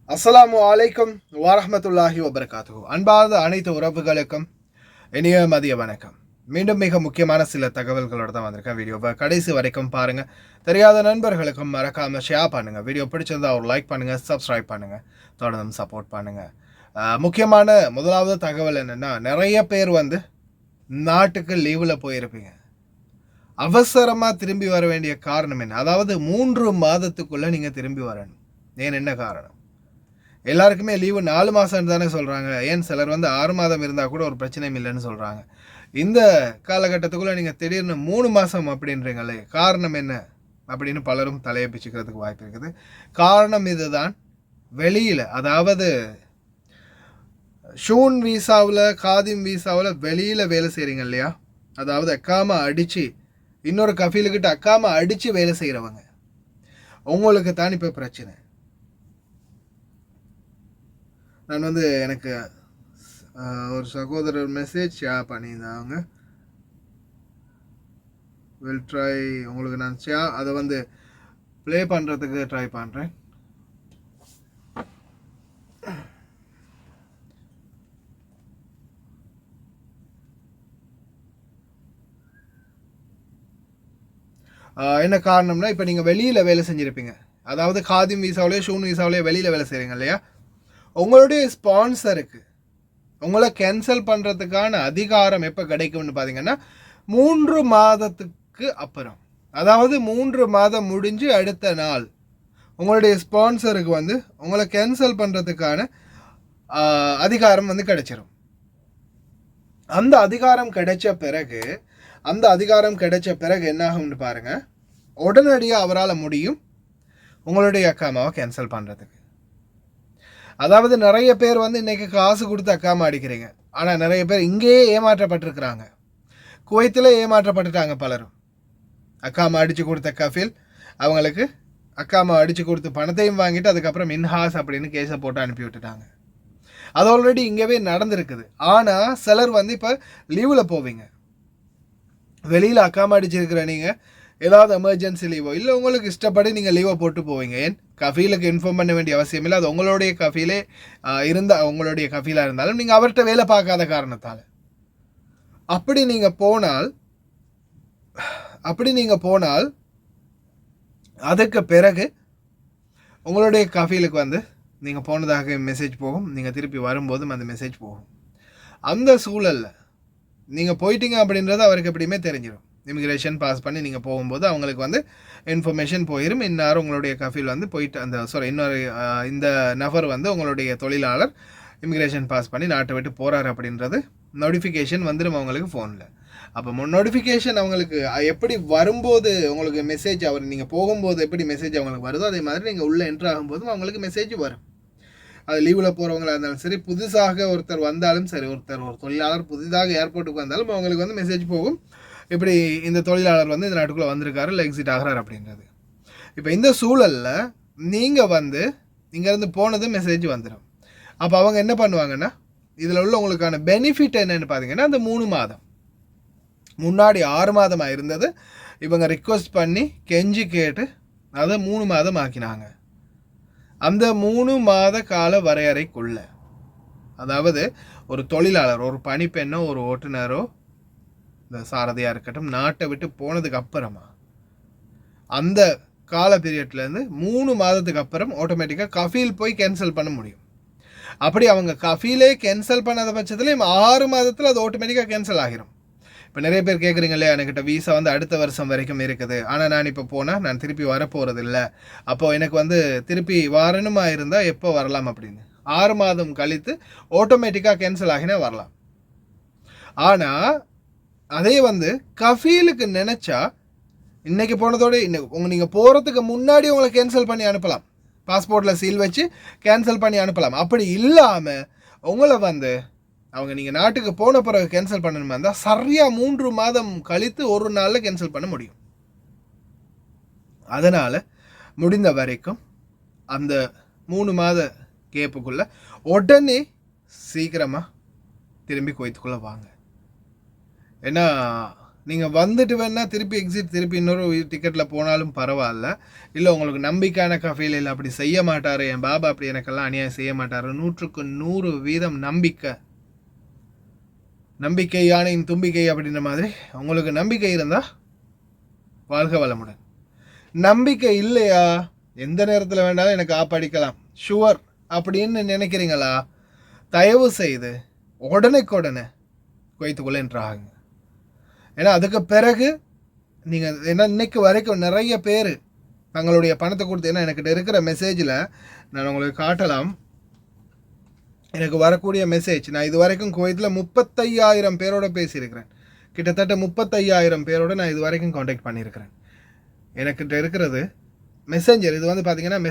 அஸ்ஸலாமு அலைக்கும் வரஹ்மத்துல்லாஹி வபரகாத்துஹு. அன்பார்ந்த அனைத்து உறவுகளுக்கும் இனிய மதிய வணக்கம். மீண்டும் மிக முக்கியமான சில தகவல்களோட தான் வந்திருக்கேன். வீடியோவை கடைசி வரைக்கும் பாருங்க. தெரியாத நண்பர்களுக்கும் மறக்காம ஷேர் பண்ணுங்க. வீடியோ பிடிச்சிருந்தா ஒரு லைக் பண்ணுங்க, சப்ஸ்கிரைப் பண்ணுங்க, தொடர்ந்து சப்போர்ட் பண்ணுங்க. முக்கியமான முதலாவது தகவல் என்னன்னா, நிறைய பேர் நாட்டுக்கு லீவில் போயிருப்பீங்க. அவசரமாக திரும்பி வர வேண்டிய காரணம் என்ன? அதாவது 3 மாதத்துக்குள்ளே நீங்கள் திரும்பி வரணும். ஏன், என்ன காரணம்? எல்லாருக்குமே லீவு 4 மாதம் தானே சொல்கிறாங்க. ஏன் சிலர் 6 மாதம் இருந்தால் கூட ஒரு பிரச்சனையும் இல்லைன்னு சொல்கிறாங்க. இந்த காலகட்டத்துக்குள்ளே நீங்கள் திடீர்னு 3 மாதம் அப்படின்றீங்களே, காரணம் என்ன அப்படின்னு பலரும் தலையை பிச்சுக்கிறதுக்கு வாய்ப்பு இருக்குது. காரணம் இதுதான். வெளியில், அதாவது ஷூன் வீசாவில், காதிம் வீசாவில் வெளியில் வேலை செய்கிறீங்க இல்லையா, அதாவது அக்காம அடித்து இன்னொரு கஃபீலுக்கிட்ட அக்காம அடித்து வேலை செய்கிறவங்க, உங்களுக்கு தான் இப்போ பிரச்சனை. நான் எனக்கு ஒரு சகோதரர் மெசேஜ் ஷேர் பண்ணியிருந்தாங்க. வில் ட்ரை, உங்களுக்கு நான் அதை ப்ளே பண்ணுறதுக்கு ட்ரை பண்ணுறேன். என்ன காரணம்னா, இப்போ நீங்கள் வெளியில் வேலை செஞ்சுருப்பீங்க, அதாவது காதிம் வீசாவிலேயோ ஷூன் வீசாவிலேயோ வெளியில் வேலை செய்கிறீங்க இல்லையா, உங்களுடைய ஸ்பான்சருக்கு உங்களை கேன்சல் பண்ணுறதுக்கான அதிகாரம் எப்போ கிடைக்கும்னு பார்த்தீங்கன்னா 3 மாதத்துக்கு அப்புறம். அதாவது 3 மாதம் முடிஞ்சு அடுத்த நாள் உங்களுடைய ஸ்பான்சருக்கு உங்களை கேன்சல் பண்ணுறதுக்கான அதிகாரம் கிடைச்சிரும். அந்த அதிகாரம் கிடைச்ச பிறகு என்ன ஆகும்னு பாருங்கள், உடனடியாக அவரால் முடியும் உங்களுடைய அக்காமாவை கேன்சல் பண்ணுறதுக்கு. அதாவது நிறைய பேர் இன்றைக்கி காசு கொடுத்து அக்காமா அடிக்கிறீங்க, ஆனால் நிறைய பேர் இங்கேயே ஏமாற்றப்பட்டிருக்கிறாங்க. குவைத்தில் ஏமாற்றப்பட்டுட்டாங்க பலரும். அக்காமா அடித்து கொடுத்த கஃபீல் அவங்களுக்கு அக்காமா அடித்து கொடுத்து பணத்தையும் வாங்கிட்டு அதுக்கப்புறம் மின்ஹாஸ் அப்படின்னு கேஸை போட்டு அனுப்பி விட்டுட்டாங்க. அது ஆல்ரெடி இங்கேவே நடந்திருக்குது. ஆனால் சிலர் இப்போ லீவில் போவீங்க, வெளியில் அக்காமா அடிச்சிருக்கிற நீங்கள் ஏதாவது எமர்ஜென்சி லீவோ இல்லை உங்களுக்கு இஷ்டப்படி நீங்கள் லீவை போட்டு போவீங்க. ஏன், கஃபீலுக்கு இன்ஃபார்ம் பண்ண வேண்டிய அவசியம் இல்லை. அது உங்களுடைய கஃபீலே இருந்தால், உங்களுடைய கஃபீலாக இருந்தாலும் நீங்கள் அவர்கிட்ட வேலை பார்க்காத காரணத்தால் அப்படி நீங்கள் போனால் அதுக்கு பிறகு உங்களுடைய கஃபீலுக்கு நீங்கள் போனதாக மெசேஜ் போகும். நீங்கள் திருப்பி வரும்போதும் அந்த மெசேஜ் போகும். அந்த சூழலில் நீங்கள் போயிட்டீங்க அப்படின்றது அவருக்கு எப்படியுமே தெரிஞ்சிடும். இமிக்ரேஷன் பாஸ் பண்ணி நீங்கள் போகும்போது அவங்களுக்கு இன்ஃபர்மேஷன் போயிடும். இன்னாரும் உங்களுடைய கஃபீல் போயிட்டு இந்த நபர் உங்களுடைய தொழிலாளர் இமிக்ரேஷன் பாஸ் பண்ணி நாட்டை விட்டு போகிறார் அப்படின்றது நோட்டிஃபிகேஷன் வந்துடும் அவங்களுக்கு ஃபோனில். அப்போ நோட்டிஃபிகேஷன் அவங்களுக்கு எப்படி வரும்போது உங்களுக்கு மெசேஜ், நீங்கள் போகும்போது எப்படி மெசேஜ் அவங்களுக்கு வருதோ அதே மாதிரி நீங்கள் உள்ளே என்ட்ரு ஆகும்போதும் அவங்களுக்கு மெசேஜ் வரும். அது லீவில் போகிறவங்களாக இருந்தாலும் சரி, புதுசாக ஒருத்தர் வந்தாலும் சரி, ஒரு தொழிலாளர் புதிதாக ஏர்போர்ட்டுக்கு வந்தாலும் அவங்களுக்கு மெசேஜ் போகும், இப்படி இந்த தொழிலாளர் இந்த நாட்டுக்குள்ளே வந்திருக்காரு, இல்லை எக்ஸிட் ஆகிறார் அப்படின்றது. இப்போ இந்த சூழலில் நீங்கள் இங்கேருந்து போனது மெசேஜ் வந்துடும். அப்போ அவங்க என்ன பண்ணுவாங்கன்னா, இதில் உள்ள உங்களுக்கான பெனிஃபிட் என்னென்னு பார்த்தீங்கன்னா, அந்த 3 மாதம் முன்னாடி 6 மாதமாக இருந்தது இவங்க ரிக்வெஸ்ட் பண்ணி கெஞ்சி கேட்டு அதை 3 மாதம் ஆக்கினாங்க. அந்த 3 மாத கால வரையறைக்குள்ள, அதாவது ஒரு தொழிலாளர், ஒரு பணிப்பெண்ணோ ஒரு ஓட்டுநரோ இந்த சாரதியாக இருக்கட்டும், நாட்டை விட்டு போனதுக்கு அப்புறமா அந்த கால பீரியட்லேருந்து 3 மாதத்துக்கு அப்புறம் ஆட்டோமேட்டிக்காக கஃபீல் போய் கேன்சல் பண்ண முடியும். அப்படி அவங்க கஃபீலே கேன்சல் பண்ணாத பட்சத்துலேயும் 6 மாதத்தில் அது ஆட்டோமேட்டிக்காக கேன்சல் ஆகிரும். இப்போ நிறைய பேர் கேட்குறீங்க இல்லையா, என்கிட்ட வீசா அடுத்த வருஷம் வரைக்கும் இருக்குது, ஆனால் நான் இப்போ போனால் நான் திருப்பி வரப்போகிறது இல்லை, அப்போது எனக்கு திருப்பி வரணுமா இருந்தால் எப்போ வரலாம் அப்படின்னு. 6 மாதம் கழித்து ஆட்டோமேட்டிக்காக கேன்சல் ஆகினா வரலாம். ஆனால் அதே கஃபீலுக்கு நினச்சா இன்றைக்கி போனதோடு நீங்கள் போகிறதுக்கு முன்னாடி உங்களை கேன்சல் பண்ணி அனுப்பலாம், பாஸ்போர்ட்டில் சீல் வச்சு கேன்சல் பண்ணி அனுப்பலாம். அப்படி இல்லாமல் உங்களை அவங்க நீங்கள் நாட்டுக்கு போன பிறகு கேன்சல் பண்ணணுமா இருந்தால் சரியாக 3 மாதம் கழித்து ஒரு நாளில் கேன்சல் பண்ண முடியும். அதனால் முடிந்த வரைக்கும் அந்த 3 மாத கேப்புக்குள்ளே உடனே சீக்கிரமாக திரும்பி குவைத்துக்குள்ளே வாங்க. ஏன்னா நீங்கள் வந்துட்டு வேணால் திருப்பி எக்ஸிட் திருப்பி இன்னொரு டிக்கெட்டில் போனாலும் பரவாயில்ல. இல்லை உங்களுக்கு நம்பிக்கையான கஃபேல இல்லை அப்படி செய்ய மாட்டார், என் பாபா அப்படி எனக்கெல்லாம் அநியாயம் செய்ய மாட்டார், 100% நம்பிக்கை யானையின் தும்பிக்கை அப்படின்ற மாதிரி உங்களுக்கு நம்பிக்கை இருந்தால் வாழ்க வளமுடன். நம்பிக்கை இல்லையா, எந்த நேரத்தில் வேண்டாலும் எனக்கு ஆப்படிக்கலாம் ஷுவர் அப்படின்னு நினைக்கிறீங்களா, தயவு செய்து உடனே குவைத்துக்குள்ளே என்றாகுங்க. ஏன்னா அதுக்கு பிறகு நீங்கள் என்ன இன்னைக்கு வரைக்கும் நிறைய பேர் தங்களுடைய பணத்தை கொடுத்து, ஏன்னா எனக்கிட்ட இருக்கிற மெசேஜில் நான் உங்களுக்கு காட்டலாம். எனக்கு வரக்கூடிய மெசேஜ், நான் இது வரைக்கும் குவைத்தில் 35,000 பேரோட பேசியிருக்கிறேன். கிட்டத்தட்ட 35,000 பேரோட நான் இது வரைக்கும் காண்டாக்ட் பண்ணியிருக்கிறேன். எனக்கிட்ட இருக்கிறது மெசேஞ்சர். இது வந்து பார்த்தீங்கன்னா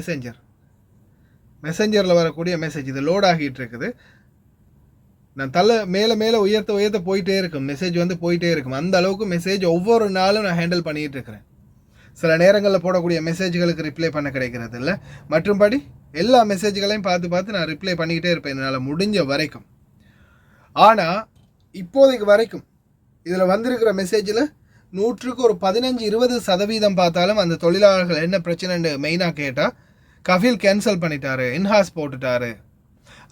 மெசேஞ்சரில் வரக்கூடிய மெசேஜ். இது லோட் ஆகிட்டு இருக்குது. நான் மேலே உயர்த்த போயிட்டே இருக்கும், மெசேஜ் வந்து போயிட்டே இருக்கும். அந்த அளவுக்கு மெசேஜ் ஒவ்வொரு நாளும் நான் ஹேண்டில் பண்ணிகிட்டு இருக்கிறேன். சில நேரங்களில் போடக்கூடிய மெசேஜ்களுக்கு ரிப்ளை பண்ண கிடைக்கிறது இல்லை. மற்றும்படி எல்லா மெசேஜ்களையும் பார்த்து நான் ரிப்ளை பண்ணிக்கிட்டே இருப்பேன் என்னால் முடிஞ்ச வரைக்கும். ஆனால் இப்போதைக்கு வரைக்கும் இதில் வந்திருக்கிற மெசேஜில் 15-20% பார்த்தாலும் அந்த தொழிலாளர்கள் என்ன பிரச்சனைன்னு மெயினாக கேட்டால், கஃபீல் கேன்சல் பண்ணிட்டாரு, இன்ஹாஸ் போட்டுட்டாரு,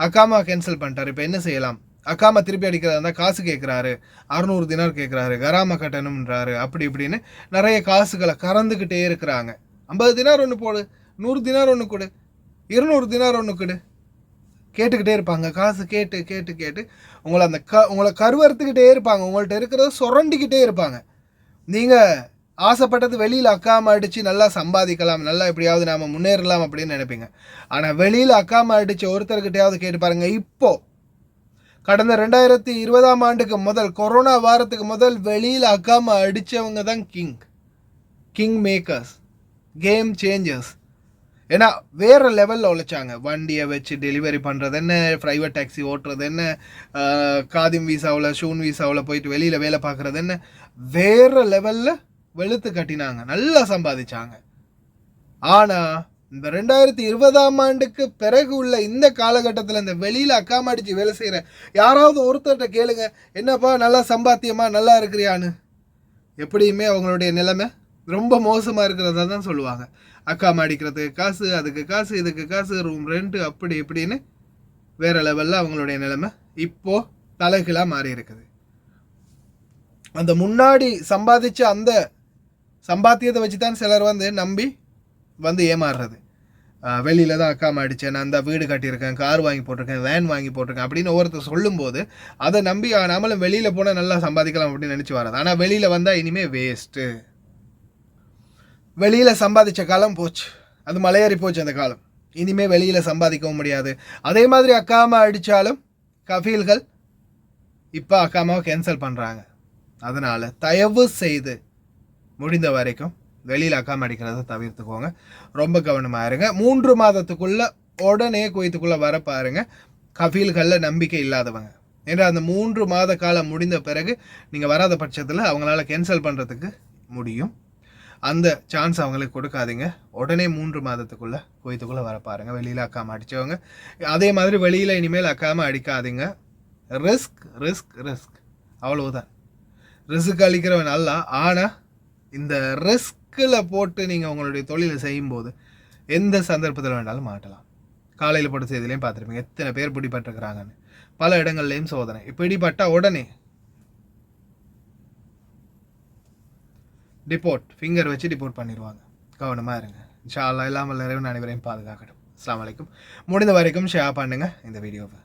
அக்காமா கேன்சல் பண்ணிட்டாரு, இப்போ என்ன செய்யலாம், அக்காமா திருப்பி அடிக்கிறதா இருந்தால் காசு கேட்குறாரு, 600 தினார் கேட்குறாரு, கராம கட்டணும்ன்றாரு, அப்படி இப்படின்னு நிறைய காசுகளை கறந்துக்கிட்டே இருக்கிறாங்க. 50 தினார் ஒன்று போடு, 100 தினார் ஒன்று கொடு, 200 தினார் ஒன்று கொடு, கேட்டுக்கிட்டே இருப்பாங்க. காசு கேட்டு உங்களை உங்களை கருவறுத்துக்கிட்டே இருப்பாங்க. உங்கள்கிட்ட இருக்கிறத சுரண்டிக்கிட்டே இருப்பாங்க. நீங்கள் ஆசைப்பட்டது வெளியில் அக்காம அடித்து நல்லா சம்பாதிக்கலாம், நல்லா எப்படியாவது நாம் முன்னேறலாம் அப்படின்னு நினைப்பீங்க. ஆனால் வெளியில் அக்காம அடித்து ஒருத்தர்கிட்டையாவது கேட்டு பாருங்கள். இப்போது கடந்த 2020ஆம் ஆண்டுக்கு முதல், கொரோனா வாரத்துக்கு முதல் வெளியில் அக்காம அடித்தவங்க தான் கிங் மேக்கர்ஸ், கேம் சேஞ்சர்ஸ். ஏன்னா வேறு லெவலில் உழைச்சாங்க. வண்டியை வச்சு டெலிவரி பண்ணுறது என்ன, ப்ரைவேட் டாக்ஸி ஓட்டுறது என்ன, காதிம் வீசாவில் ஷூன் வீசாவில் போயிட்டு வெளியில் வேலை பார்க்குறது என்ன, வேறு லெவலில் வெளுத்து கட்டினாங்க, நல்லா சம்பாதிச்சாங்க. ஆனால் இந்த 2020ஆம் ஆண்டுக்கு பிறகு உள்ள இந்த காலகட்டத்தில் இந்த வெளியில் அக்காம அடித்து வேலை செய்கிற யாராவது ஒருத்தர்கிட்ட கேளுங்க, என்னப்பா நல்லா சம்பாத்தியமா, நல்லா இருக்கிறியான்னு. எப்படியுமே அவங்களுடைய நிலைமை ரொம்ப மோசமாக இருக்கிறதா தான் சொல்லுவாங்க. அக்காம அடிக்கிறதுக்கு காசு, அதுக்கு காசு, இதுக்கு காசு, ரூம் ரெண்ட்டு, அப்படி இப்படின்னு வேறு லெவலில் அவங்களுடைய நிலைமை இப்போது தலைகீழாக மாறி இருக்குது. அந்த முன்னாடி சம்பாதிச்ச அந்த சம்பாத்தியத்தை வச்சு தான் சிலர் நம்பி ஏமாறுறது. வெளியில் தான் அக்காம அடித்தேன், நான் அந்த வீடு கட்டியிருக்கேன், கார் வாங்கி போட்டிருக்கேன், வேன் வாங்கி போட்டிருக்கேன் அப்படின்னு ஒவ்வொருத்தர் சொல்லும்போது அதை நம்பி நம்மளும் வெளியில் போனால் நல்லா சம்பாதிக்கலாம் அப்படின்னு நினச்சி வராது. ஆனால் வெளியில் வந்தால் இனிமேல் வேஸ்ட்டு. வெளியில் சம்பாதிச்ச காலம் போச்சு, அது மலையேறி போச்சு அந்த காலம். இனிமேல் வெளியில் சம்பாதிக்கவும் முடியாது. அதே மாதிரி அக்காம அடித்தாலும் கஃபீல்கள் இப்போ அக்காமாவை கேன்சல் பண்ணுறாங்க. அதனால் தயவு செய்து முடிந்த வரைக்கும் வெளியில் அக்காம அடிக்கிறத தவிர்த்துக்கோங்க. ரொம்ப கவனமாக இருங்க. 3 மாதத்துக்குள்ளே உடனே குவைத்துக்குள்ளே வர பாருங்க கஃபீல்களில் நம்பிக்கை இல்லாதவங்க. ஏன்னா அந்த 3 மாத காலம் முடிந்த பிறகு நீங்கள் வராத பட்சத்தில் அவங்களால கேன்சல் பண்ணுறதுக்கு முடியும். அந்த சான்ஸ் அவங்களுக்கு கொடுக்காதீங்க. உடனே 3 மாதத்துக்குள்ளே குவைத்துக்குள்ளே வர பாருங்கள் வெளியில் அக்காம அடித்தவங்க. அதே மாதிரி வெளியில் இனிமேல் அக்காம அடிக்காதீங்க. ரிஸ்க் அவ்வளவுதான். ரிஸ்க் அளிக்கிறவன் அல்ல. ஆனால் இந்த ரிஸ்கில் போட்டு நீங்கள் உங்களுடைய தொழிலை செய்யும்போது எந்த சந்தர்ப்பத்தில் வேண்டாலும் மாட்டலாம். காலையில் போட்ட செய்திலையும் பார்த்துருப்பீங்க எத்தனை பேர் பிடிபட்டுருக்குறாங்கன்னு. பல இடங்கள்லையும் சோதனை. பிடிபட்டால் உடனே ஃபிங்கர் வச்சு டிபோர்ட் பண்ணிடுவாங்க. கவனமாக இருங்க. இன்ஷா அல்லாஹ் இல்லாமல் இறைவன் அனைவரையும் பாதுகாக்கட்டும். அஸ்ஸலாமு அலைக்கும். முடிந்த வரைக்கும் ஷேர் பண்ணுங்கள் இந்த வீடியோவை.